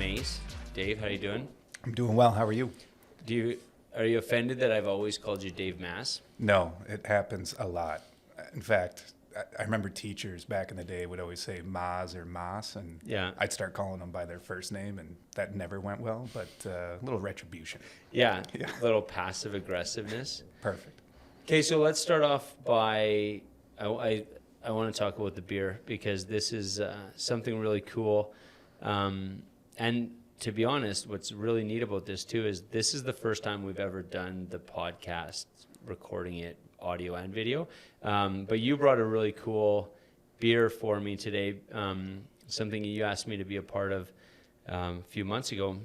Maess. Dave, how you doing? I'm doing well. How are you? Are you offended that I've always called you Dave Maess? No, it happens a lot. In fact, I remember teachers back in the day would always say Maz or Mas, and Yeah. I'd start calling them by their first name, and that never went well, but a little retribution. Yeah, Yeah. a little passive aggressiveness. Perfect. Okay, so let's start off by, I want to talk about the beer because this is something really cool. And to be honest, what's really neat about this too is this is the first time we've ever done the podcast, recording it audio and video. But you brought a really cool beer for me today, something you asked me to be a part of a few months ago.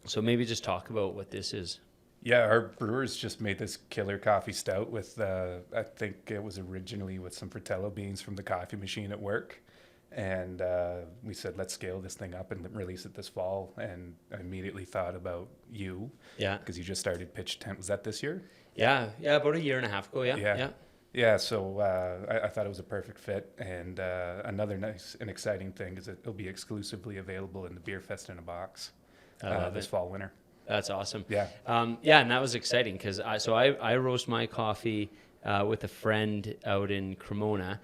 So maybe just talk about what this is. Yeah, our brewers just made this killer coffee stout with, I think it was originally with some Fratello beans from the coffee machine at work. And we said, let's scale this thing up and release it this fall. And I immediately thought about you. Yeah. Because you just started Pitch Tent. Was that this year? Yeah, about a year and a half ago, yeah. Yeah, so I thought it was a perfect fit. And another nice and exciting thing is that it'll be exclusively available in the Beer Fest in a Box this fall, winter. That's awesome. Yeah. Yeah, and that was exciting because I roast my coffee with a friend out in Cremona.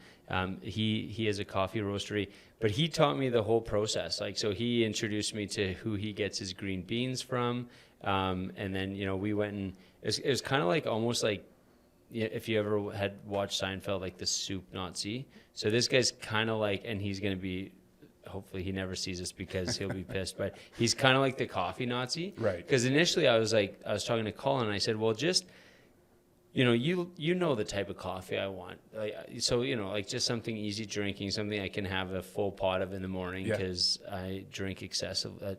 He has a coffee roastery, but he taught me the whole process. Like, so he introduced me to who he gets his green beans from. And then, we went and it was kind of like almost like, if you ever had watched Seinfeld, like the soup Nazi. So this guy's kind of like, and he's going to be, hopefully he never sees this because he'll be pissed, but he's kind of like the coffee Nazi. Right. Because initially I was talking to Colin and I said, well, just, you know the type of coffee I want. So, like just something easy drinking, something I can have a full pot of in the morning because I drink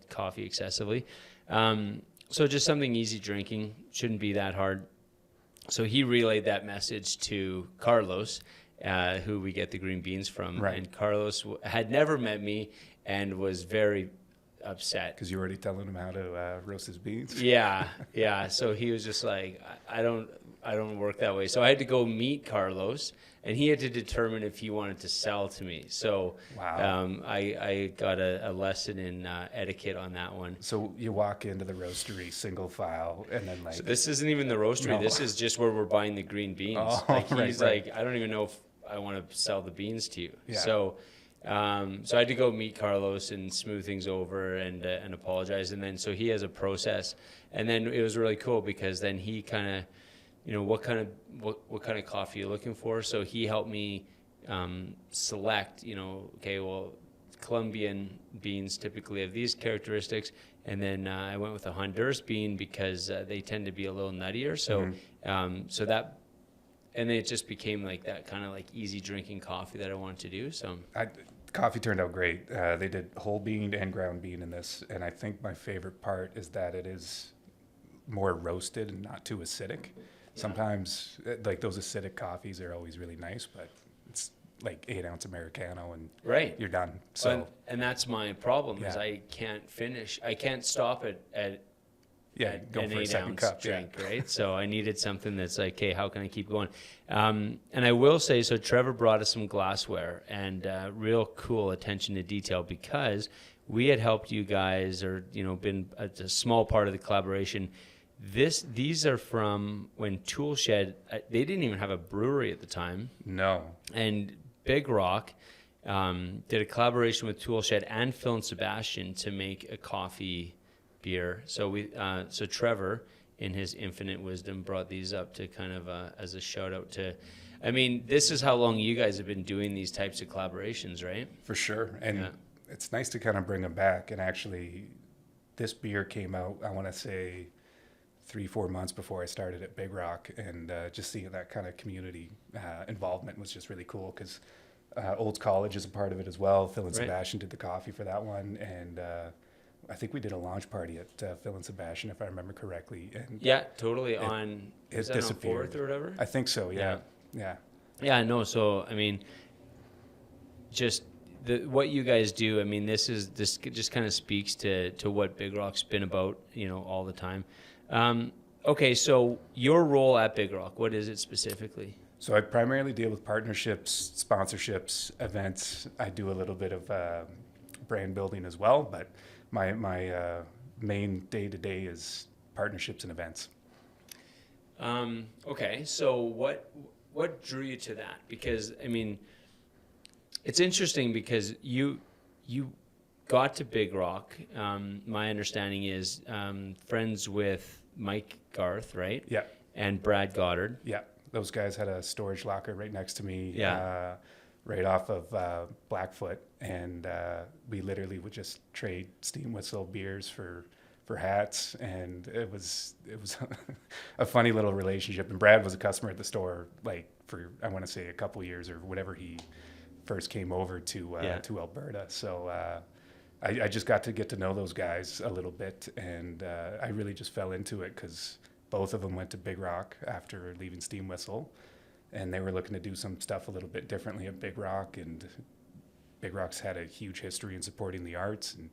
coffee excessively. So just something easy drinking, shouldn't be that hard. So he relayed that message to Carlos, who we get the green beans from. Right. And Carlos had never met me and was very upset. Because you were already telling him how to roast his beans? Yeah. So he was just like, I don't work that way. So I had to go meet Carlos, and he had to determine if he wanted to sell to me. So Wow. I got a lesson in etiquette on that one. So you walk into the roastery single file, and then So this isn't even the roastery. No. This is just where we're buying the green beans. He's right. like, I don't even know if I want to sell the beans to you. Yeah. So I had to go meet Carlos and smooth things over and apologize. And then so he has a process, and then it was really cool because then he kind of, what kind of coffee you're looking for. So he helped me select, okay, well, Colombian beans typically have these characteristics. And then I went with a Honduras bean because they tend to be a little nuttier. So, and then it just became like that kind of like easy drinking coffee that I wanted to do. So coffee turned out great. They did whole bean and ground bean in this. And I think my favorite part is that it is more roasted and not too acidic. Sometimes, like those acidic coffees are always really nice, but it's like 8-ounce Americano and you're done. So and that's my problem is I can't finish. I can't stop at go an for a second 8-ounce cup, drink, right? So I needed something that's like, hey, how can I keep going? And I will say, so Trevor brought us some glassware and real cool attention to detail because we had helped you guys or, been a small part of the collaboration. These are from when Toolshed, they didn't even have a brewery at the time. No. And Big Rock did a collaboration with Toolshed and Phil and Sebastian to make a coffee beer. So so Trevor, in his infinite wisdom, brought these up to kind of as a shout out to. I mean, this is how long you guys have been doing these types of collaborations, right? For sure, and it's nice to kind of bring them back. And actually, this beer came out, I want to say, 3-4 months before I started at Big Rock, and just seeing that kind of community involvement was just really cool because Olds College is a part of it as well. Phil and Sebastian did the coffee for that one, and I think we did a launch party at Phil and Sebastian, if I remember correctly. And totally. Is that on 4th or whatever? I think so, yeah. Yeah, no, so, I mean, just what you guys do, I mean, this just kind of speaks to what Big Rock's been about, all the time. Okay, so your role at Big Rock, what is it specifically? So I primarily deal with partnerships, sponsorships, events. I do a little bit of brand building as well, but my main day to day is partnerships and events. Okay, so what drew you to that? Because I mean, it's interesting because you got to Big Rock. My understanding is friends with Mike Garth, right? Yeah. And Brad Goddard. Yeah, those guys had a storage locker right next to me. Yeah. Right off of Blackfoot, and we literally would just trade steam whistle beers for hats, and it was a funny little relationship. And Brad was a customer at the store, like for I want to say a couple years or whatever he first came over to Alberta. So I just got to know those guys a little bit, and I really just fell into it because both of them went to Big Rock after leaving Steam Whistle, and they were looking to do some stuff a little bit differently at Big Rock. And Big Rock's had a huge history in supporting the arts and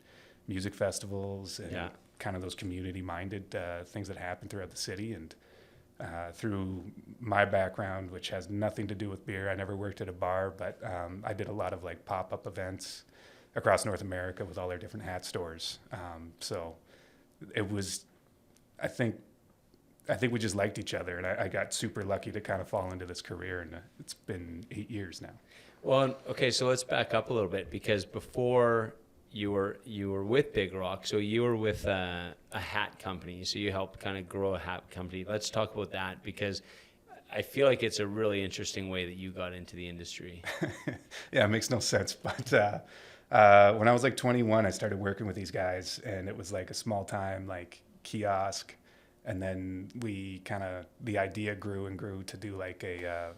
music festivals and kind of those community-minded things that happen throughout the city. And through my background, which has nothing to do with beer, I never worked at a bar, but I did a lot of like pop-up events across North America with all their different hat stores. So it was, I think we just liked each other, and I got super lucky to kind of fall into this career, and it's been 8 years now. Well, okay, so let's back up a little bit, because before you were with Big Rock, so you were with a hat company, so you helped kind of grow a hat company. Let's talk about that, because I feel like it's a really interesting way that you got into the industry. Yeah, it makes no sense, but when I was like 21, I started working with these guys, and it was like a small time like kiosk. And then the idea grew and grew to do like a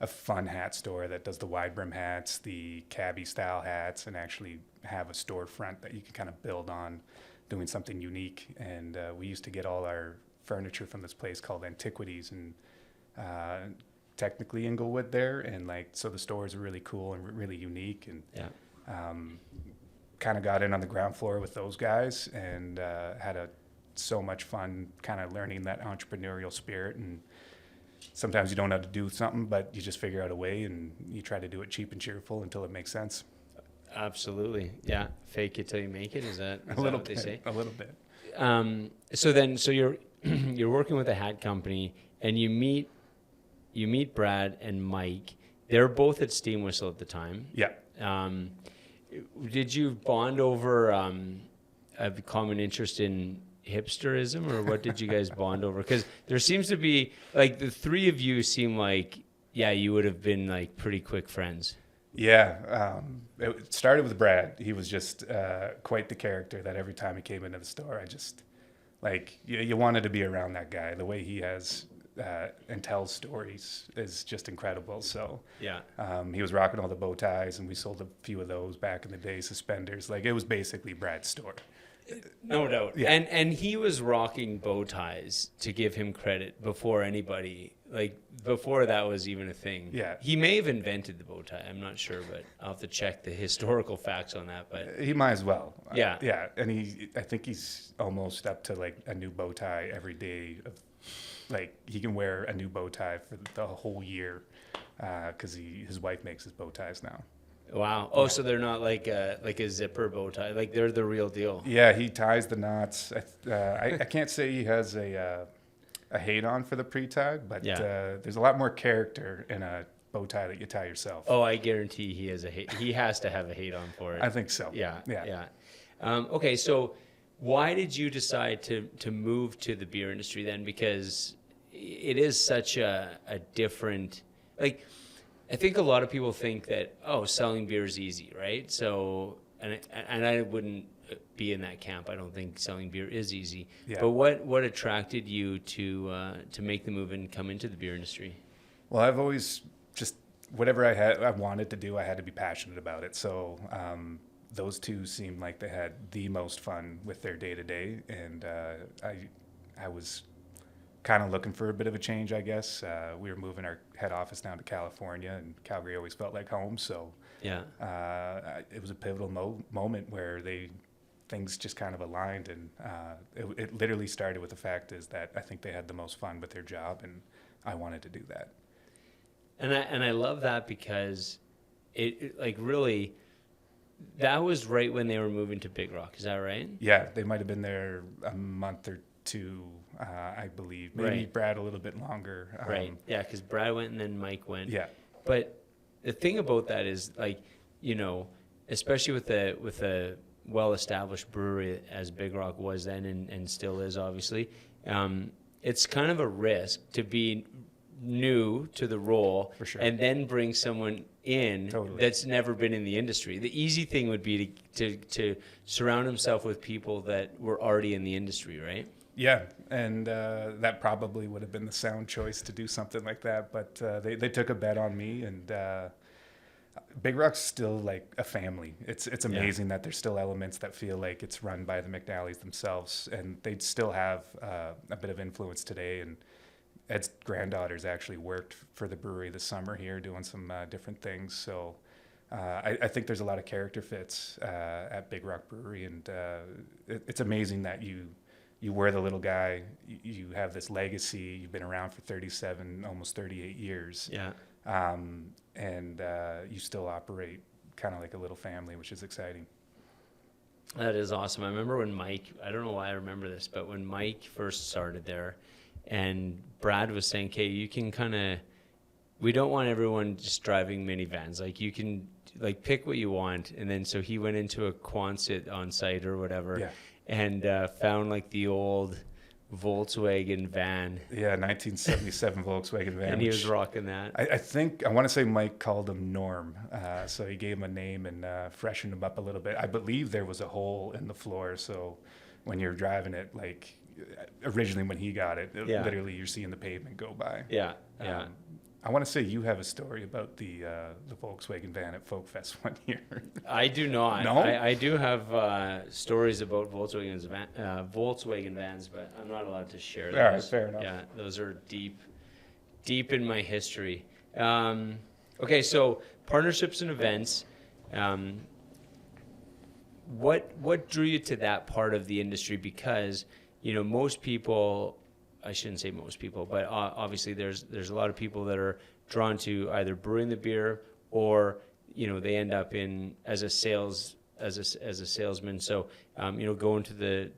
fun hat store that does the wide brim hats, the cabbie style hats, and actually have a storefront that you can kind of build on, doing something unique. And we used to get all our furniture from this place called Antiquities, and technically Inglewood there. And like, so the stores are really cool and really unique. And kind of got in on the ground floor with those guys, and had so much fun kind of learning that entrepreneurial spirit. And sometimes you don't know how to do something, but you just figure out a way, and you try to do it cheap and cheerful until it makes sense. Absolutely. Yeah. Fake it till you make it. Is that what they say? A little bit. So you're working with a hat company, and you meet Brad and Mike. They're both at Steam Whistle at the time. Yeah. Did you bond over a common interest in hipsterism, or what did you guys bond over? Because there seems to be, like, the three of you seem like, you would have been like pretty quick friends. Yeah. It started with Brad. He was just quite the character that every time he came into the store, I just, like, you wanted to be around that guy. The way he has and tells stories is just incredible. So he was rocking all the bow ties, and we sold a few of those back in the day, suspenders. Like, it was basically Brad's store. No doubt. Yeah. And he was rocking bow ties, to give him credit, before anybody, like, before that was even a thing. Yeah. He may have invented the bow tie. I'm not sure, but I'll have to check the historical facts on that. But he might as well. Yeah. Yeah. And I think he's almost up to like a new bow tie every day. Like, he can wear a new bow tie for the whole year, because his wife makes his bow ties now. Wow. Oh, so they're not like a zipper bow tie. Like, they're the real deal. Yeah, he ties the knots. I can't say he has a hate on for the pre-tie, but there's a lot more character in a bow tie that you tie yourself. Oh, I guarantee he has a hate. He has to have a hate on for it. I think so. Yeah. Okay, so why did you decide to move to the beer industry then? Because it is such a different, like, I think a lot of people think that, selling beer is easy, right? So, and I wouldn't be in that camp. I don't think selling beer is easy. Yeah. But what attracted you to make the move and come into the beer industry? Well, I've always just, whatever I wanted to do, I had to be passionate about it. So those two seemed like they had the most fun with their day-to-day, and I was kind of looking for a bit of a change, I guess. We were moving our head office down to California, and Calgary always felt like home. So it was a pivotal moment where things just kind of aligned, and it literally started with the fact is that I think they had the most fun with their job, and I wanted to do that. And I love that, because it like really that was right when they were moving to Big Rock. Is that right? Yeah, they might have been there a month or two, I believe. Maybe Right. Brad a little bit longer. Right. Yeah, because Brad went and then Mike went. Yeah. But the thing about that is, like, especially with a well-established brewery as Big Rock was then and still is, obviously, it's kind of a risk to be new to the role For sure. and then bring someone in Totally. that's never been in the industry. The easy thing would be to surround himself with people that were already in the industry, right? Yeah, and that probably would have been the sound choice to do something like that. But they took a bet on me, and Big Rock's still like a family. It's amazing that there's still elements that feel like it's run by the McNallys themselves, and they still have a bit of influence today. And Ed's granddaughter's actually worked for the brewery this summer here, doing some different things. So I think there's a lot of character fits at Big Rock Brewery, and it's amazing that you were the little guy. You have this legacy. You've been around for 37, almost 38 years. Yeah. And you still operate kind of like a little family, which is exciting. That is awesome. I remember when Mike, I don't know why I remember this, but when Mike first started there and Brad was saying, okay, you can we don't want everyone just driving minivans. Like, you can pick what you want. And then so he went into a Quonset on site or whatever. Yeah. And found like the old Volkswagen van. Yeah, 1977 Volkswagen van. And he was rocking that. I want to say Mike called him Norm. So he gave him a name and freshened him up a little bit. I believe there was a hole in the floor. So when you're driving it, like originally when he got it, literally you're seeing the pavement go by. Yeah, yeah. I want to say you have a story about the Volkswagen van at Folk Fest one year. I do not. No? I do have stories about Volkswagen vans, but I'm not allowed to share those. All right, fair enough. Yeah, those are deep in my history. Okay, so partnerships and events. What drew you to that part of the industry? Because most people. I shouldn't say most people, but obviously there's a lot of people that are drawn to either brewing the beer or they end up in as a salesman. So going to the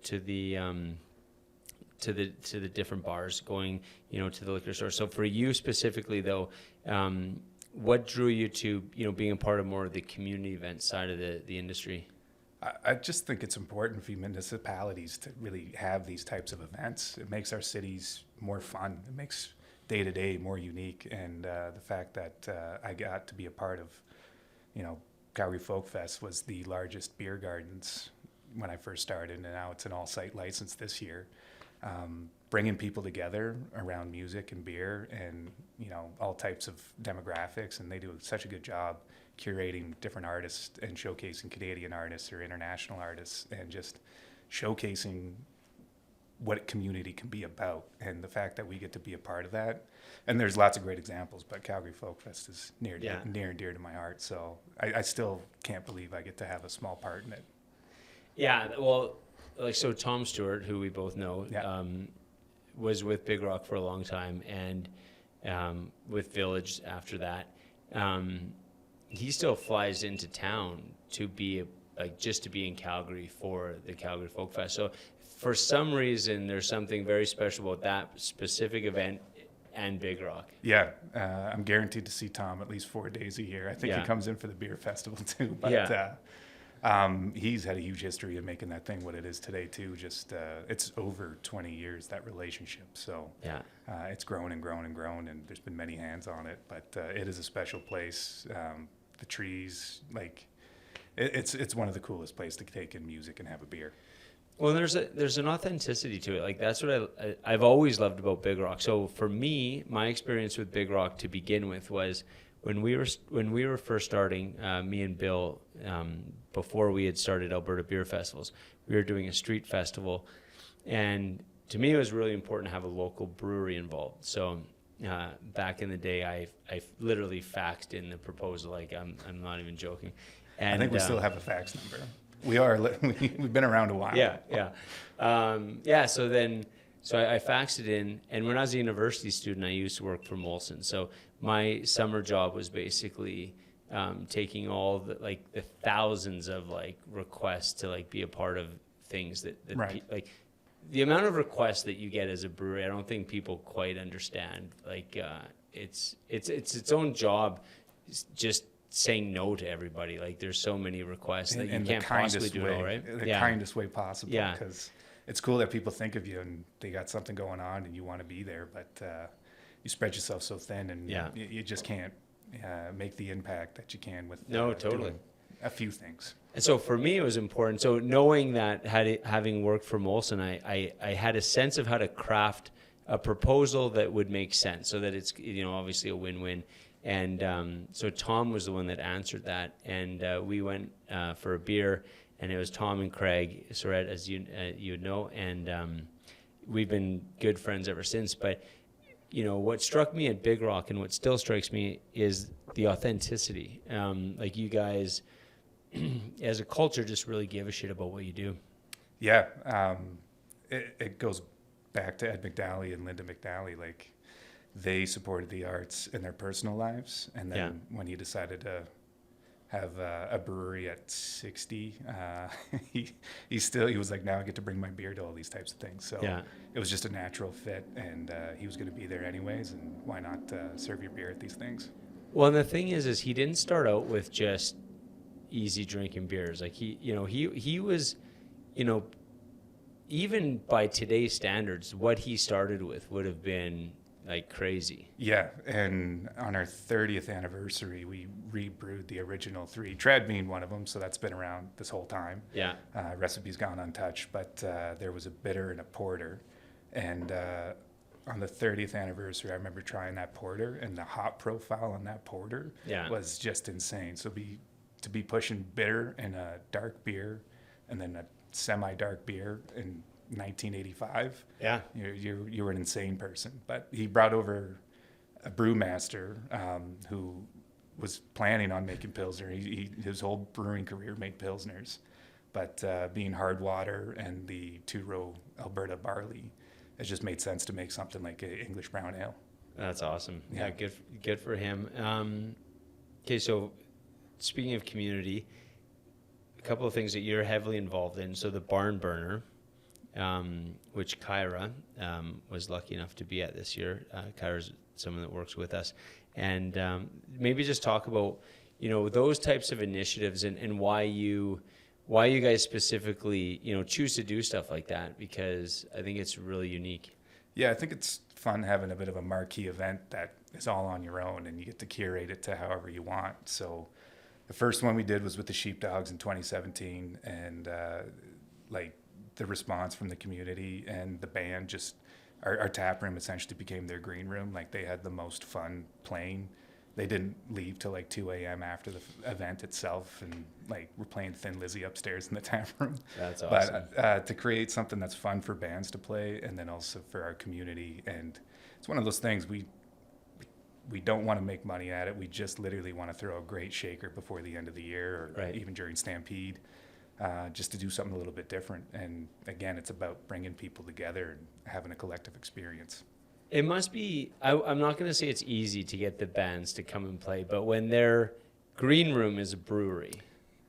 different bars, going to the liquor store. So for you specifically though, what drew you to being a part of more of the community event side of the industry? I just think it's important for municipalities to really have these types of events. It makes our cities more fun. It makes day-to-day more unique. And the fact that I got to be a part of, Calgary Folk Fest was the largest beer gardens when I first started, and now it's an all-site license this year. Bringing people together around music and beer and, all types of demographics, and they do such a good job curating different artists and showcasing Canadian artists or international artists and just showcasing what community can be about, and the fact that we get to be a part of that. And there's lots of great examples, but Calgary Folk Fest is near and dear to my heart. So I still can't believe I get to have a small part in it. Yeah, well, so Tom Stewart, who we both know, was with Big Rock for a long time, and with Village after that. He still flies into town to be just to be in Calgary for the Calgary Folk Fest. So for some reason, there's something very special about that specific event and Big Rock. Yeah, I'm guaranteed to see Tom at least 4 days a year. I think he comes in for the beer festival too. But he's had a huge history of making that thing what it is today too. Just it's over 20 years, that relationship. So it's grown and grown and grown, and there's been many hands on it. But it is a special place. The trees, it's one of the coolest places to take in music and have a beer. Well, there's an authenticity to it. Like, that's what I've always loved about Big Rock. So for me, my experience with Big Rock to begin with was when we were first starting, me and Bill, before we had started Alberta Beer Festivals, we were doing a street festival, and to me it was really important to have a local brewery involved. So back in the day, I literally faxed in the proposal. Like, I'm not even joking. And I think we still have a fax number. We've been around a while. Yeah. So I faxed it in, and when I was a university student, I used to work for Molson. So my summer job was basically taking all the thousands of requests to be a part of things that Right. The amount of requests that you get as a brewery, I don't think people quite understand. It's its own job, just saying no to everybody. There's so many requests that you can't possibly do it all, right? The kindest way possible. Yeah. Because it's cool that people think of you and they got something going on and you want to be there, but you spread yourself so thin and you just can't make the impact that you can with totally doing a few things. And so for me, it was important. So knowing that, having worked for Molson, I had a sense of how to craft a proposal that would make sense, so that it's obviously a win-win. And so Tom was the one that answered that, and we went for a beer, and it was Tom and Craig Surratt, as you know, and we've been good friends ever since. But what struck me at Big Rock, and what still strikes me, is the authenticity. You guys, as a culture, just really give a shit about what you do. Yeah, it goes back to Ed McNally and Linda McNally. They supported the arts in their personal lives, and then when he decided to have a brewery at 60, he was like, now I get to bring my beer to all these types of things. So it was just a natural fit, and he was going to be there anyways, and why not serve your beer at these things? Well, and the thing is he didn't start out with just easy drinking beers. He was, even by today's standards, what he started with would have been crazy. Yeah, and on our 30th anniversary, we rebrewed the original 3, Trad being one of them, so that's been around this whole time. Yeah. Recipe's gone untouched, but there was a bitter and a porter, and on the 30th anniversary, I remember trying that porter, and the hop profile on that porter was just insane. So to be pushing bitter and a dark beer, and then a semi-dark beer in 1985. Yeah, you were an insane person. But he brought over a brewmaster who was planning on making Pilsner. His whole brewing career made Pilsners, but being hard water and the 2-row Alberta barley, it just made sense to make something like an English brown ale. That's awesome. Yeah, good for him. Okay, so speaking of community, a couple of things that you're heavily involved in. So the Barn Burner, which Kyra was lucky enough to be at this year. Kyra's someone that works with us. And maybe just talk about, those types of initiatives and why you guys specifically, choose to do stuff like that, because I think it's really unique. Yeah, I think it's fun having a bit of a marquee event that is all on your own and you get to curate it to however you want. So the first one we did was with the Sheepdogs in 2017, and the response from the community and the band, just our tap room essentially became their green room. They had the most fun playing. They didn't leave till 2 a.m. after the event itself, and we're playing Thin Lizzy upstairs in the tap room. That's awesome. But to create something that's fun for bands to play, and then also for our community, and it's one of those things we don't want to make money at it. We just literally want to throw a great shaker before the end of the year, or even during Stampede, just to do something a little bit different. And again, it's about bringing people together and having a collective experience. It must be, I'm not going to say it's easy to get the bands to come and play, but when their green room is a brewery,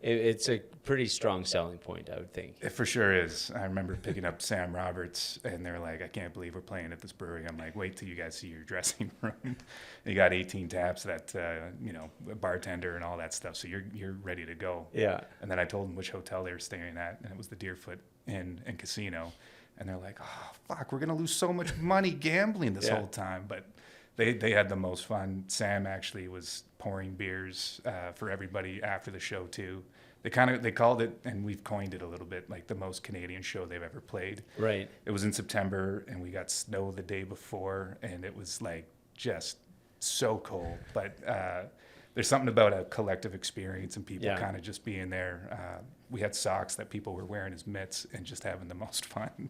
it's a pretty strong selling point, I would think. It for sure is. I remember picking up Sam Roberts, and they're like, I can't believe we're playing at this brewery. I'm like, wait till you guys see your dressing room. You got 18 taps, that, a bartender and all that stuff, so you're ready to go. Yeah. And then I told them which hotel they were staying at, and it was the Deerfoot Inn and Casino. And they're like, oh, fuck, we're going to lose so much money gambling this whole time. But they had the most fun. Sam actually was pouring beers for everybody after the show, too. They called it, and we've coined it a little bit, the most Canadian show they've ever played. Right. It was in September, and we got snow the day before, and it was, just so cold. But there's something about a collective experience and people kind of just being there. We had socks that people were wearing as mitts and just having the most fun.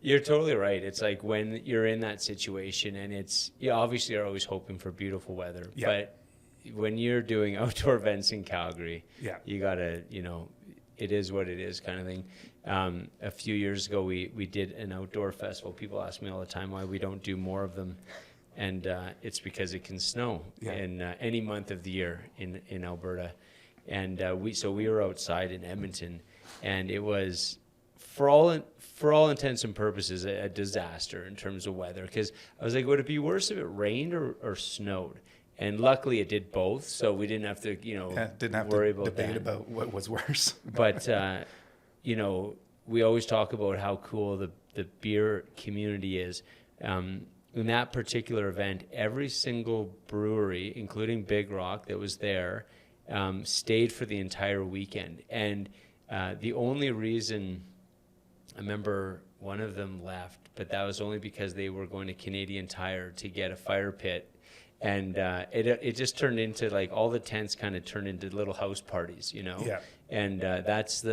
You're totally right. It's when you're in that situation, and it's, obviously you're always hoping for beautiful weather, but when you're doing outdoor events in Calgary, you gotta, it is what it is kind of thing. A few years ago, we did an outdoor festival. People ask me all the time why we don't do more of them. and it's because it can snow in any month of the year in Alberta. And we were outside in Edmonton, and it was, for all intents and purposes, a disaster in terms of weather. Because I was like, would it be worse if it rained or snowed? And luckily, it did both, so we didn't have to, didn't have worry to about debate that. about what was worse. But we always talk about how cool the beer community is. In that particular event, every single brewery, including Big Rock that was there, stayed for the entire weekend. And the only reason, I remember one of them left, but that was only because they were going to Canadian Tire to get a fire pit. And it just turned into, like, all the tents kind of turned into little house parties, Yeah. And that's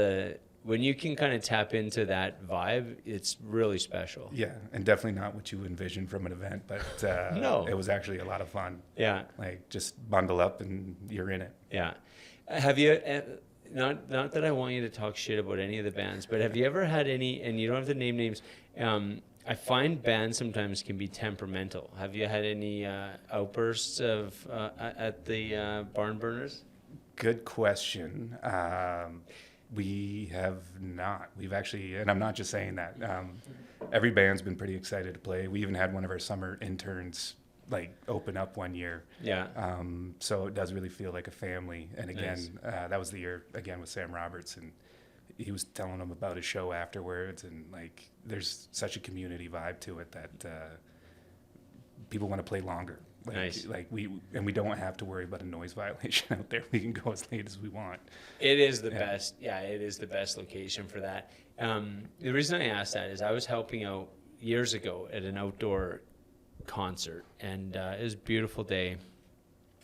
when you can kind of tap into that vibe, it's really special. Yeah, and definitely not what you envision from an event, but No. It was actually a lot of fun. Yeah. Like, just bundle up and you're in it. Yeah. Have you, not that I want you to talk shit about any of the bands, but have you ever had any, and you don't have to name names, I find bands sometimes can be temperamental. Have you had any outbursts at the Barn Burners? Good question. We have not. We've actually, and I'm not just saying that. Every band's been pretty excited to play. We even had one of our summer interns open up one year. Yeah. So it does really feel like a family. And again, Nice. that was the year again with Sam Roberts, and he was telling them about his show afterwards, and there's such a community vibe to it that people want to play longer. Nice. We don't have to worry about a noise violation out there. We can go as late as we want. It is the best. Yeah, it is the best location for that. The reason I asked that is I was helping out years ago at an outdoor concert, and it was a beautiful day.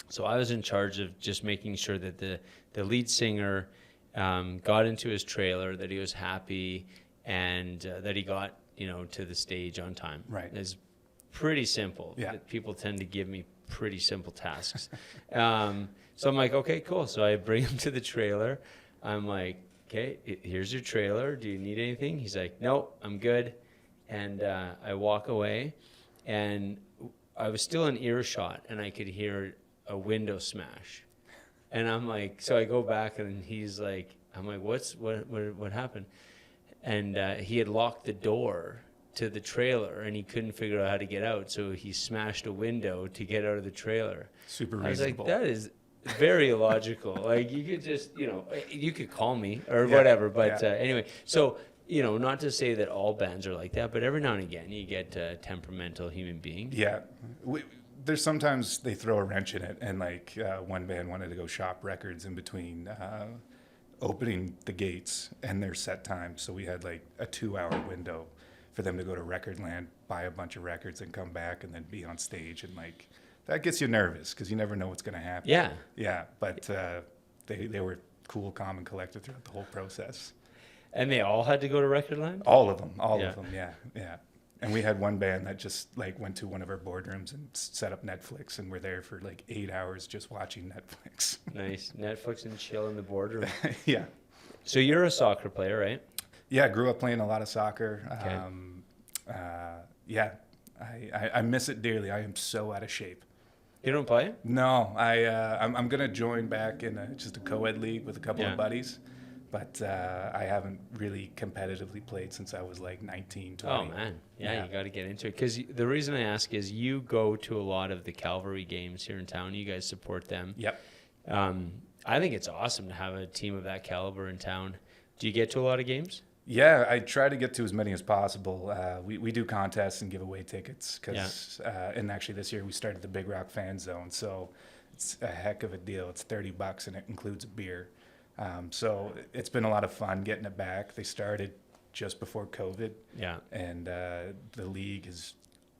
So I was in charge of just making sure that the lead singer got into his trailer, that he was happy, and that he got to the stage on time. Right. It's pretty simple. Yeah. People tend to give me pretty simple tasks. So I'm like, okay, cool. So I bring him to the trailer. I'm like, okay, here's your trailer. Do you need anything? He's like, no, I'm good. And I walk away, and I was still in earshot, and I could hear a window smash. And I'm like, so I go back, and he's like, I'm like, what happened? And he had locked the door to the trailer, and he couldn't figure out how to get out, so he smashed a window to get out of the trailer. Super I was like, reasonable. that is very illogical. Like, you could just, you could call me or whatever, but anyway, so, not to say that all bands are like that, but every now and again you get a temperamental human being. Yeah. There's sometimes they throw a wrench in it, and one band wanted to go shop records in between opening the gates and their set time, so we had a 2-hour window for them to go to Recordland, buy a bunch of records, and come back and then be on stage, and that gets you nervous because you never know what's going to happen. Yeah. Yeah, but they were cool, calm, and collected throughout the whole process. And they all had to go to Recordland? All of them, yeah. And we had one band that just went to one of our boardrooms and set up Netflix, and we're there for 8 hours just watching Netflix. Nice. Netflix and chill in the boardroom. Yeah. So you're a soccer player, right? Yeah, I grew up playing a lot of soccer. Okay. I miss it dearly. I am so out of shape. You don't play? No, I'm gonna join back in just a co-ed league with a couple of buddies, but I haven't really competitively played since I was 19, 20. Oh man, yeah. You got to get into it, because the reason I ask is you go to a lot of the Calvary games here in town. You guys support them. Yep. I think it's awesome to have a team of that caliber in town. Do you get to a lot of games? Yeah, I try to get to as many as possible. We do contests and give away tickets because, and actually this year we started the Big Rock Fan Zone, so it's a heck of a deal. It's $30 and it includes a beer. So it's been a lot of fun getting it back. They started just before COVID. Yeah. And the league has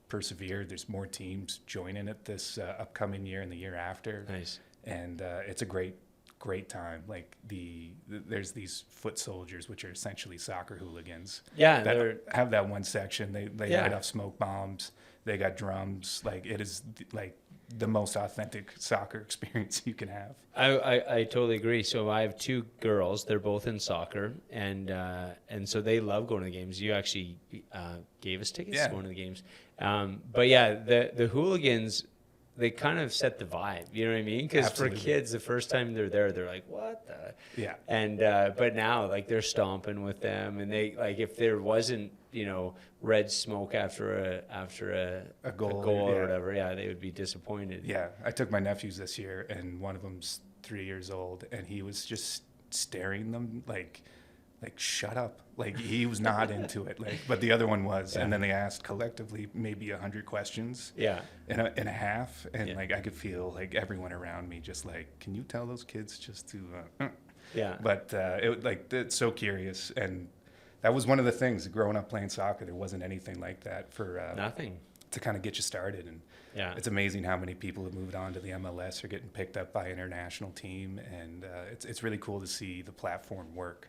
persevered. There's more teams joining it this upcoming year and the year after. Nice. And it's a great time. There's these foot soldiers, which are essentially soccer hooligans. Yeah, that have that one section. They light off smoke bombs. They got drums. It is the most authentic soccer experience you can have. I totally agree. So I have two girls. They're both in soccer, and so they love going to the games. You actually gave us tickets to going to the games. But yeah, the hooligans, they kind of set the vibe. You know what I mean? Because for kids, the first time they're there, they're like, "What the?" Yeah. And but now, like, they're stomping with them, and they, like, if there wasn't, red smoke after a goal or whatever, they would be disappointed. Yeah, I took my nephews this year, and one of them's 3 years old, and he was just staring them like shut up. Like, he was not into it. Like, but the other one was, and then they asked collectively maybe 100 questions. Yeah. In a half, and like I could feel like everyone around me just like, can you tell those kids just to? Yeah. But it's so curious, and that was one of the things growing up playing soccer. There wasn't anything like that for nothing to kind of get you started. And it's amazing how many people have moved on to the MLS or getting picked up by an international team, and it's really cool to see the platform work.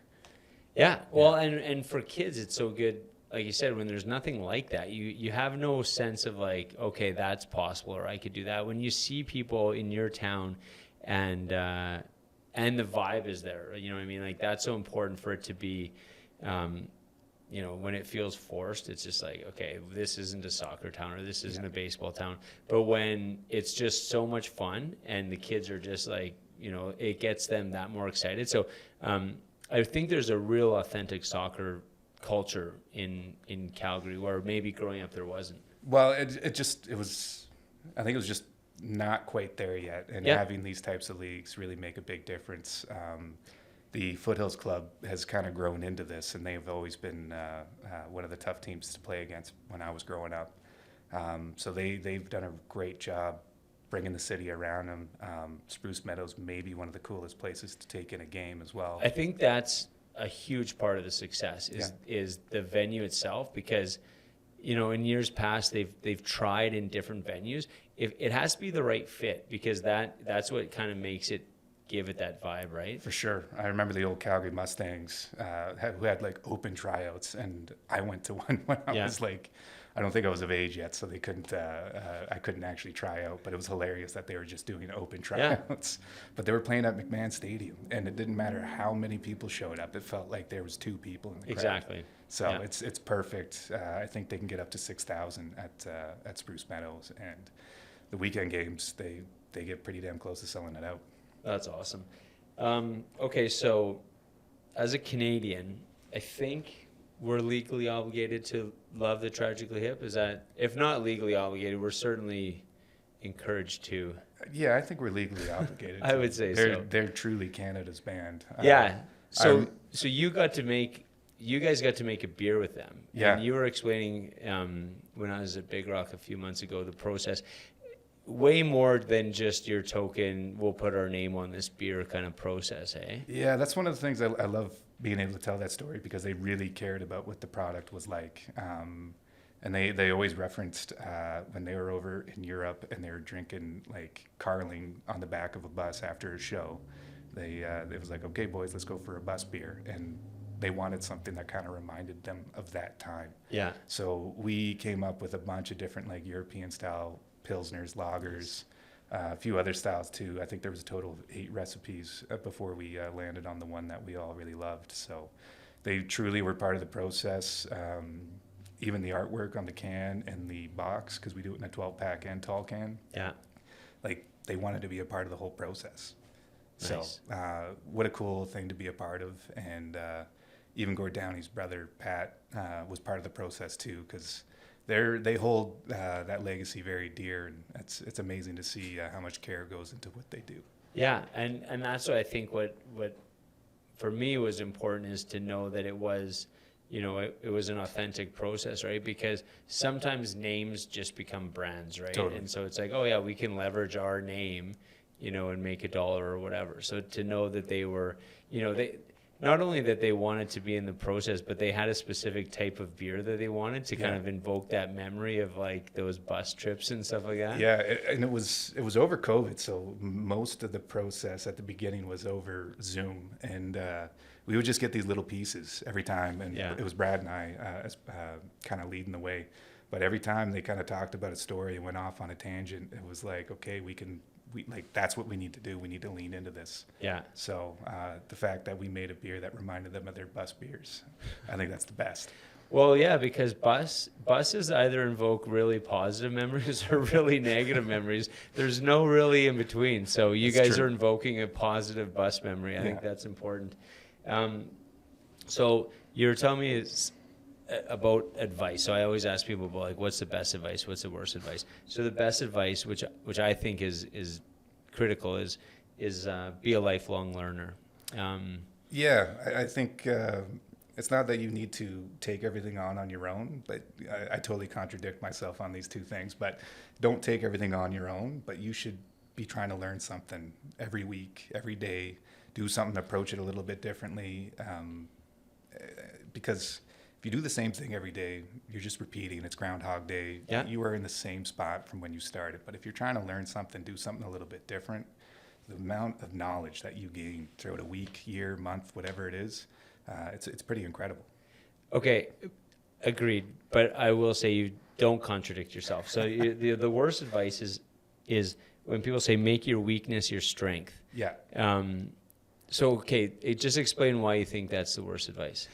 Yeah, well, and for kids, it's so good. Like you said, when there's nothing like that, you have no sense of like, okay, that's possible, or I could do that. When you see people in your town, and the vibe is there, you know what I mean? Like, that's so important for it to be. When it feels forced, it's just like, okay, this isn't a soccer town, or this isn't a baseball town. But when it's just so much fun, and the kids are just like, it gets them that more excited. So I think there's a real authentic soccer culture in Calgary, where maybe growing up there wasn't. Well, I think it was just not quite there yet, and having these types of leagues really make a big difference. The Foothills Club has kind of grown into this, and they've always been one of the tough teams to play against when I was growing up. So they've done a great job bringing the city around them. Spruce Meadows may be one of the coolest places to take in a game as well. I think that's a huge part of the success is the venue itself, because in years past they've tried in different venues. It has to be the right fit, because that's what kind of makes it give it that vibe, right? For sure. I remember the old Calgary Mustangs who had like open tryouts, and I went to one when I was like, I don't think I was of age yet, so they couldn't. I couldn't actually try out, but it was hilarious that they were just doing open tryouts. But they were playing at McMahon Stadium, and it didn't matter how many people showed up. It felt like there was 2 people in the crowd. Exactly. So it's perfect. I think they can get up to 6,000 at Spruce Meadows, and the weekend games they get pretty damn close to selling it out. That's awesome. Okay, so as a Canadian, I think we're legally obligated to love the Tragically Hip. Is that, if not legally obligated, we're certainly encouraged to? Yeah, I think we're legally obligated. I would say so. They're truly Canada's band. Yeah. So you guys got to make a beer with them. Yeah. And you were explaining when I was at Big Rock a few months ago the process. Way more than just your token, we'll put our name on this beer kind of process, eh? Yeah, that's one of the things I love being able to tell that story, because they really cared about what the product was like. And they always referenced when they were over in Europe and they were drinking like Carling on the back of a bus after a show. It was like, okay, boys, let's go for a bus beer. And they wanted something that kind of reminded them of that time. Yeah. So we came up with a bunch of different like European style Pilsners, lagers, a few other styles too. I think there was a total of 8 recipes before we landed on the one that we all really loved. So they truly were part of the process. Even the artwork on the can and the box, because we do it in a 12-pack and tall can. Yeah. Like, they wanted to be a part of the whole process. Nice. So what a cool thing to be a part of. And even Gord Downey's brother, Pat, was part of the process too, because they hold that legacy very dear, and it's amazing to see how much care goes into what they do. Yeah, and that's what I think what for me was important, is to know that it was, it was an authentic process, right? Because sometimes names just become brands, right? Totally. And so it's like, oh yeah, we can leverage our name, and make $1 or whatever. So to know that they were, they not only that they wanted to be in the process, but they had a specific type of beer that they wanted to kind of invoke that memory of like those bus trips and stuff like that. Yeah, and it was over COVID, so most of the process at the beginning was over Zoom, and we would just get these little pieces every time, and it was Brad and I kind of leading the way. But every time they kind of talked about a story and went off on a tangent, it was like, okay, we like, that's what we need to do. We need to lean into this. Yeah. So the fact that we made a beer that reminded them of their bus beers, I think that's the best. Well, yeah, because buses either invoke really positive memories or really negative memories. There's no really in between. So you That's guys true. are invoking a positive bus memory. I think that's important. So you're telling me about advice. So I always ask people about, like, what's the best advice? What's the worst advice? So the best advice, which I think is critical, is be a lifelong learner. Yeah, I think it's not that you need to take everything on your own, but I totally contradict myself on these two things. But don't take everything on your own, but you should be trying to learn something every week, every day. Do something, approach it a little bit differently, because if you do the same thing every day, you're just repeating. It's Groundhog Day. Yeah. You are in the same spot from when you started. But if you're trying to learn something, do something a little bit different, the amount of knowledge that you gain throughout a week, year, month, whatever it is, it's pretty incredible. Okay, agreed. But I will say, you don't contradict yourself. So the worst advice is when people say make your weakness your strength. Yeah. So, okay, just explain why you think that's the worst advice.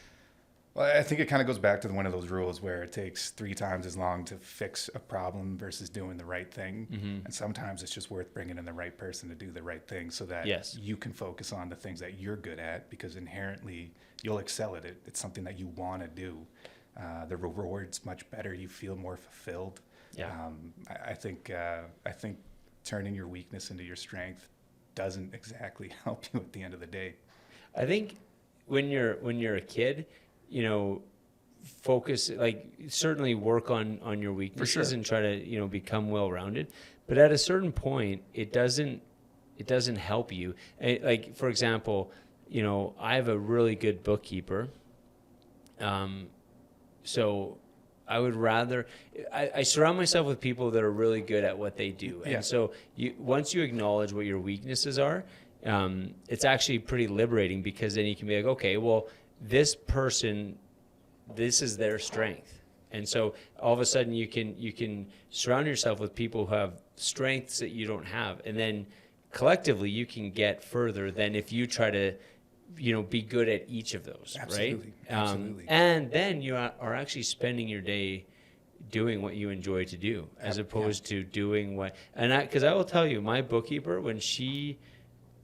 Well, I think it kind of goes back to one of those rules where it takes 3 times as long to fix a problem versus doing the right thing. Mm-hmm. And sometimes it's just worth bringing in the right person to do the right thing so that Yes. you can focus on the things that you're good at, because inherently you'll excel at it. It's something that you want to do. The reward's much better. You feel more fulfilled. Yeah. I think turning your weakness into your strength doesn't exactly help you at the end of the day. I think when you're a kid, focus, like, certainly work on your weaknesses sure. and try to, become well-rounded. But at a certain point, it doesn't help you. Like, for example, I have a really good bookkeeper. So I would rather, I surround myself with people that are really good at what they do. Yeah. And so once you acknowledge what your weaknesses are, it's actually pretty liberating, because then you can be like, okay, well, this person, this is their strength. And so all of a sudden you can surround yourself with people who have strengths that you don't have. And then collectively you can get further than if you try to, be good at each of those. Absolutely. Right? Absolutely. And then you are actually spending your day doing what you enjoy to do, as opposed to doing because I will tell you, my bookkeeper, when she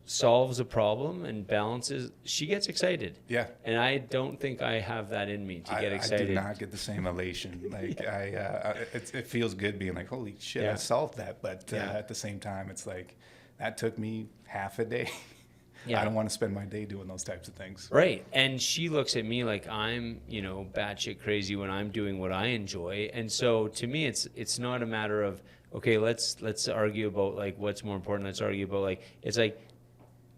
solves a problem and balances, she gets excited. Yeah. And I don't think I have that in me to get excited. I do not get the same elation. Like, it feels good being like, holy shit, Yeah. I solved that. But Yeah. at the same time, it's like, that took me half a day. Yeah. I don't want to spend my day doing those types of things. Right. And she looks at me like I'm, batshit crazy when I'm doing what I enjoy. And so to me, it's not a matter of, okay, let's argue about, like, what's more important. Let's argue about, like, it's like,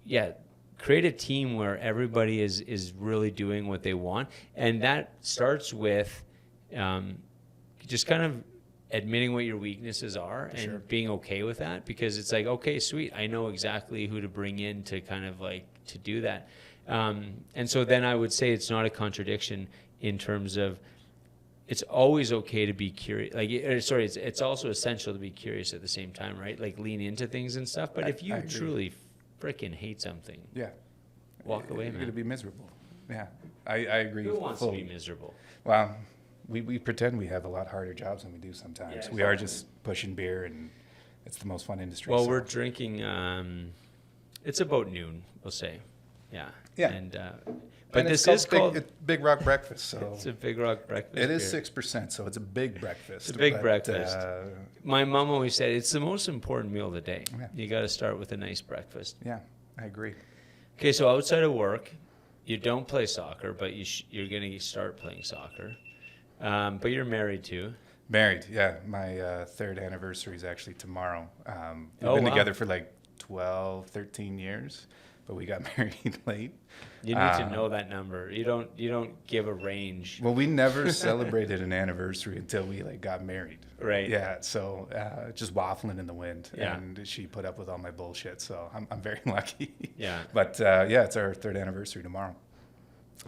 yeah, create a team where everybody is really doing what they want. And that starts with just kind of admitting what your weaknesses are and Sure. being okay with that, because it's like, okay, sweet, I know exactly who to bring in to kind of, like, to do that. And so then I would say it's not a contradiction in terms of, it's always okay to be curious. It's also essential to be curious at the same time, right? Like, lean into things and stuff. But if you I agree. truly freaking hate something, Yeah. walk away, You're man. going to be miserable. Yeah. I agree. Who wants to fully. be miserable? Well, we pretend we have a lot harder jobs than we do sometimes. Yeah, We are exactly. just pushing beer, and it's the most fun industry. Well, so. we're drinking. It's about noon, we'll say. Yeah. Yeah. And And this it's is called. it's Big Rock Breakfast. So It's a Big Rock breakfast. it is beer. 6%, so it's a big breakfast. It's a big but, breakfast. My mom always said it's the most important meal of the day. Yeah. You got to start with a nice breakfast. Yeah, I agree. Okay, so outside of work, you don't play soccer, but you're going to start playing soccer. But you're married too. Married, yeah. My third anniversary is actually tomorrow. We've Oh, been wow. together for like 12, 13 years, but we got married late. You need to know that number. You don't give a range. Well, we never celebrated an anniversary until we got married. Right. Yeah. So just waffling in the wind, Yeah. and she put up with all my bullshit. So I'm very lucky. Yeah. But yeah, it's our third anniversary tomorrow.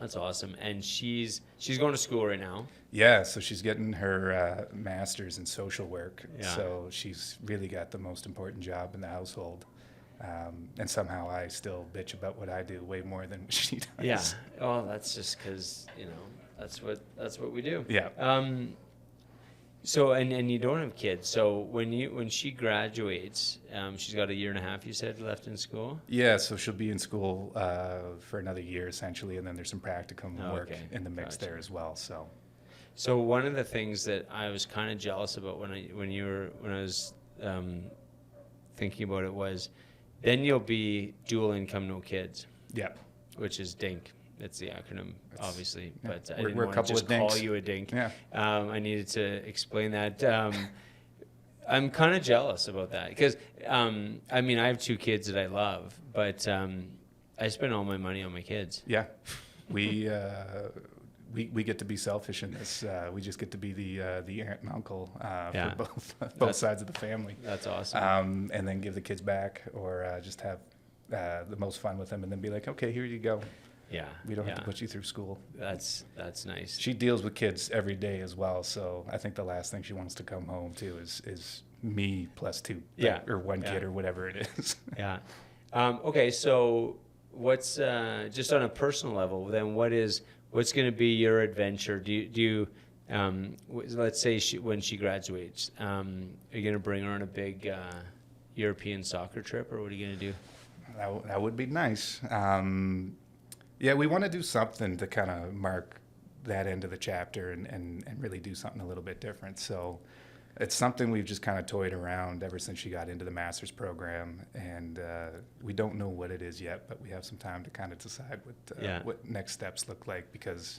That's awesome. And she's going to school right now. Yeah, so she's getting her master's in social work. Yeah. So she's really got the most important job in the household. And somehow I still bitch about what I do way more than she does. Yeah. Well, that's just because, that's what we do. Yeah. So and you don't have kids. So when she graduates, she's got a year and a half, you said, left in school? Yeah, so she'll be in school for another year essentially, and then there's some practicum work in the mix there as well. So one of the things that I was kind of jealous about when I was thinking about it was, then you'll be dual income, no kids. Yeah. Which is DINK. That's the acronym, obviously. Yeah. But I didn't we're want a couple to just of dinks. call you a DINK. Yeah. I needed to explain that. I'm kind of jealous about that because, I have 2 kids that I love, but I spend all my money on my kids. Yeah. We get to be selfish in this. We just get to be the aunt and uncle for both sides of the family. That's awesome. And then give the kids back, or just have the most fun with them, and then be like, okay, here you go. Yeah. We don't have to put you through school. That's nice. She deals with kids every day as well, so I think the last thing she wants to come home to is me plus 2. Or 1 kid or whatever it is. Yeah. Okay, so what's just on a personal level then? What's going to be your adventure? Do you let's say when she graduates, are you going to bring her on a big European soccer trip, or what are you going to do? That would be nice. Yeah, we want to do something to kind of mark that end of the chapter and really do something a little bit different. So it's something we've just kind of toyed around ever since she got into the master's program, and we don't know what it is yet, but we have some time to kind of decide what next steps look like, because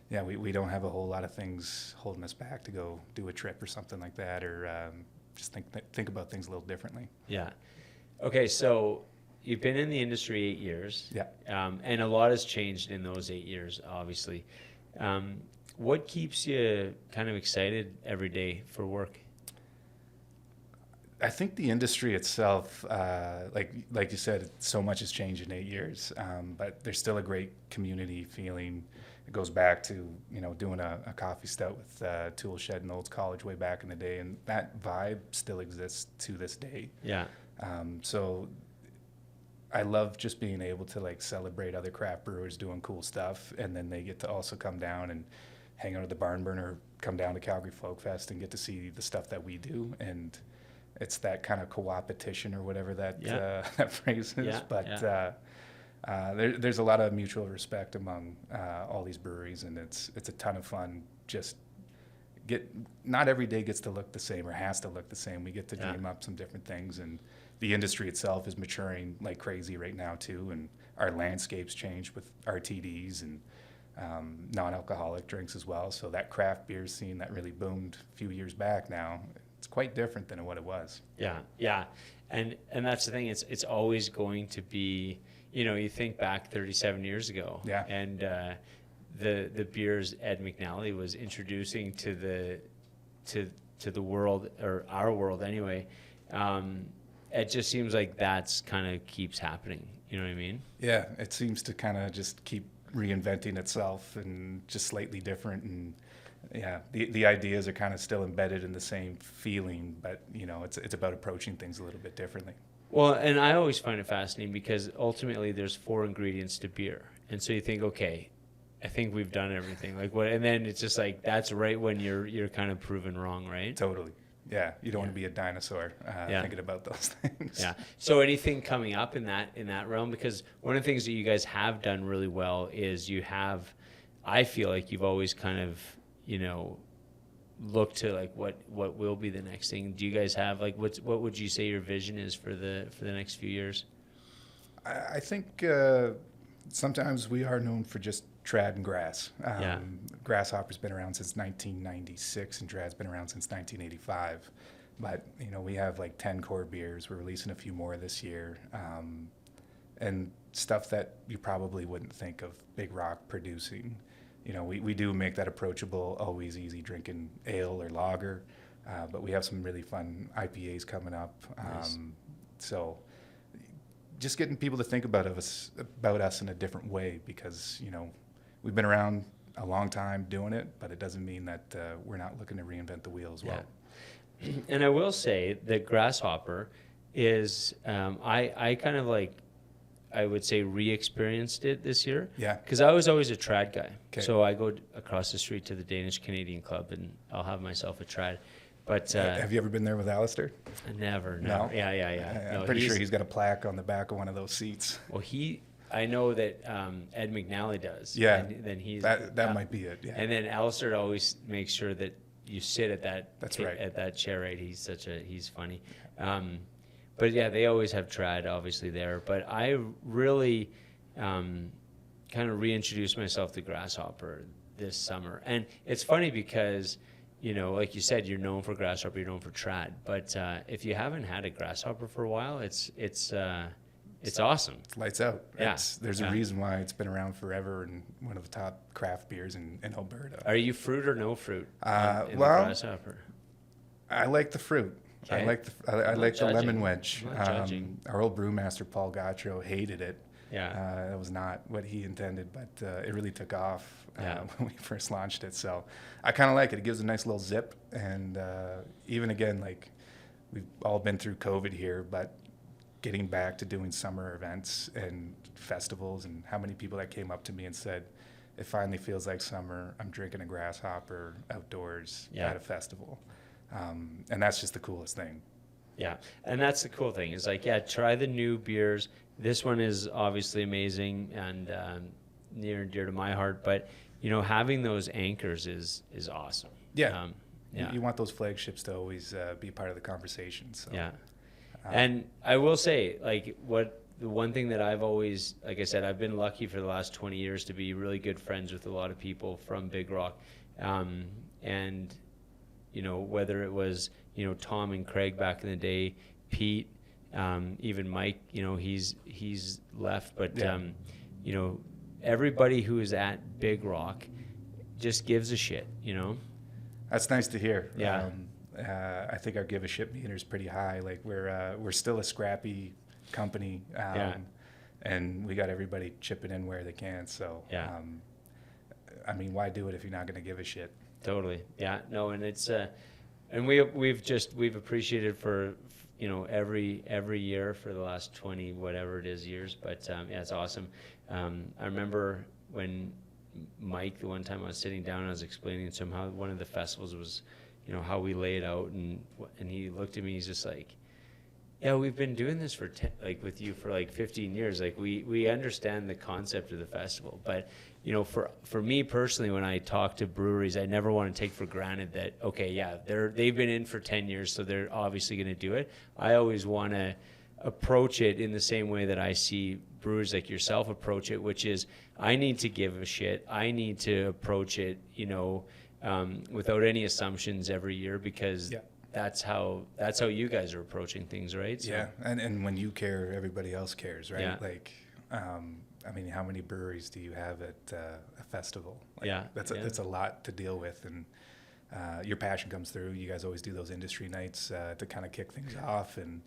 we don't have a whole lot of things holding us back to go do a trip or something like that, or just think about things a little differently. Yeah. Okay, so you've been in the industry 8 years. Yeah. And a lot has changed in those 8 years, obviously. What keeps you kind of excited every day for work? I think the industry itself, like you said, so much has changed in 8 years, but there's still a great community feeling. It goes back to, doing a coffee stout with Tool Shed in Olds College way back in the day, and that vibe still exists to this day. Yeah. So I love just being able to celebrate other craft brewers doing cool stuff, and then they get to also come down and hang out at the Barn Burner, come down to Calgary Folk Fest and get to see the stuff that we do. And it's that kind of co-opetition or whatever that that phrase is. There's a lot of mutual respect among all these breweries, and it's a ton of fun. Not every day gets to look the same or has to look the same. We get to dream up some different things, and the industry itself is maturing like crazy right now too, and our landscape's changed with RTDs and non-alcoholic drinks as well. So that craft beer scene that really boomed a few years back now, it's quite different than what it was. Yeah. And that's the thing, it's always going to be, you think back 37 years ago. Yeah. And the beers Ed McNally was introducing to the world, or our world anyway, it just seems like that's kind of keeps happening. You know what I mean? Yeah, it seems to kind of just keep reinventing itself and just slightly different. And the ideas are kind of still embedded in the same feeling, but it's about approaching things a little bit differently. Well, and I always find it fascinating because ultimately there's 4 ingredients to beer, and so you think, okay, I think we've done everything. And then it's just like that's right when you're kind of proven wrong, right? Totally. Yeah, you don't want to be a dinosaur thinking about those things. Yeah. So anything coming up in that realm? Because one of the things that you guys have done really well is I feel like you've always kind of, looked to what will be the next thing. Do you guys have what would you say your vision is for the next few years? I think sometimes we are known for just trad and grass. Grasshopper's been around since 1996, and trad's been around since 1985. But we have 10 core beers. We're releasing a few more this year, and stuff that you probably wouldn't think of Big Rock producing. We do make that approachable, always easy drinking ale or lager, but we have some really fun IPAs coming up. Nice. So just getting people to think about us in a different way, because we've been around a long time doing it, but it doesn't mean that we're not looking to reinvent the wheel as well. Yeah. And I will say that Grasshopper is, I kind of like, I would say re-experienced it this year. Yeah. Because I was always a trad guy. Okay. So I go across the street to the Danish Canadian Club and I'll have myself a trad. But have you ever been there with Alistair? Never. No? Yeah. I'm pretty sure he's got a plaque on the back of one of those seats. Well, I know that Ed McNally does. Yeah. And then he's that might be it. Yeah. And then Alistair always makes sure that you sit at that. That's right. At that chair, right? He's funny. But yeah, they always have trad obviously there. But I really kind of reintroduced myself to Grasshopper this summer, and it's funny because, you know, like you said, you're known for Grasshopper, you're known for trad. But if you haven't had a Grasshopper for a while, it's awesome. It's lights out. Yeah. There's a reason why it's been around forever and one of the top craft beers in Alberta. Are you fruit or no fruit in the well, Grasshopper? I like the fruit. Okay. I like the lemon wedge. I'm not judging. Our old brewmaster Paul Gautreau hated it. Yeah. That was not what he intended, but it really took off when we first launched it. So I kind of like it. It gives a nice little zip, and even again, like, we've all been through COVID here, but getting back to doing summer events and festivals, and how many people that came up to me and said, it finally feels like summer. I'm drinking a Grasshopper outdoors at a festival. And that's just the coolest thing. Yeah, and that's the cool thing. Is like, yeah, try the new beers. This one is obviously amazing and near and dear to my heart. But, you know, having those anchors is awesome. Yeah. Yeah. You want those flagships to always be part of the conversation. So. Yeah. And I will say, like, the one thing that I've always, like I said, I've been lucky for the last 20 years to be really good friends with a lot of people from Big Rock. And, you know, whether it was, you know, Tom and Craig back in the day, Pete, even Mike, you know, he's left. But, you know, everybody who is at Big Rock just gives a shit, you know? That's nice to hear. Yeah. I think our give a shit meter is pretty high. Like, we're still a scrappy company, and we got everybody chipping in where they can. So, I mean, why do it if you're not going to give a shit? Totally. Yeah. No, and it's and we've appreciated for, you know, every year for the last 20 whatever it is years. But yeah, it's awesome. I remember when Mike, the one time I was sitting down, I was explaining to him how one of the festivals was, you know, how we lay it out, and he looked at me. He's just like, yeah, we've been doing this for with you for like 15 years. Like, we understand the concept of the festival, but, you know, for me personally, when I talk to breweries, I never want to take for granted that, okay, yeah, they've been in for 10 years, so they're obviously going to do it. I always want to approach it in the same way that I see brewers like yourself approach it, which is, I need to give a shit. I need to approach it, you know, without any assumptions every year, because that's how you guys are approaching things, right? So, yeah, and when you care, everybody else cares, right? Yeah. Like, I mean, how many breweries do you have at a festival? Like, that's a lot to deal with, and your passion comes through. You guys always do those industry nights to kind of kick things off, and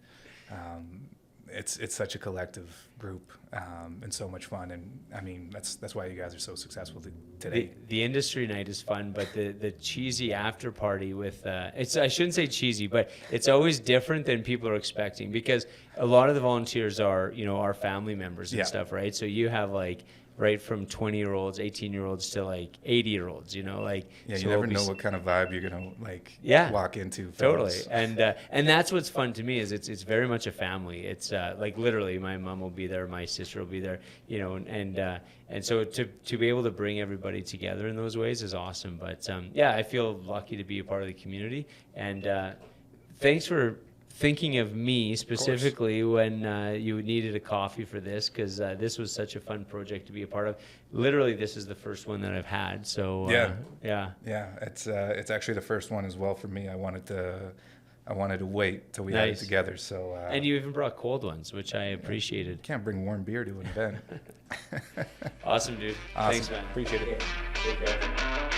it's such a collective group and so much fun. And I mean, that's why you guys are so successful today. The industry night is fun, but the cheesy after party with I shouldn't say cheesy, but it's always different than people are expecting, because a lot of the volunteers are, you know, our family members and stuff, right? So you have like right from 20-year-olds, 18-year-olds to like 80-year-olds, you know, like. Yeah, you never know what kind of vibe you're gonna like walk into. Totally, and that's what's fun to me, is it's very much a family. It's like literally my mom will be there, my sister will be there, you know, and so to be able to bring everybody together in those ways is awesome. But yeah, I feel lucky to be a part of the community, and thanks for thinking of me specifically when you needed a coffee for this, because this was such a fun project to be a part of. Literally, this is the first one that I've had. So yeah, it's actually the first one as well for me. I wanted to wait till we had it together. So and you even brought cold ones, which I appreciated. You can't bring warm beer to an event. Awesome, dude. Awesome. Thanks, man. Appreciate it. Take care.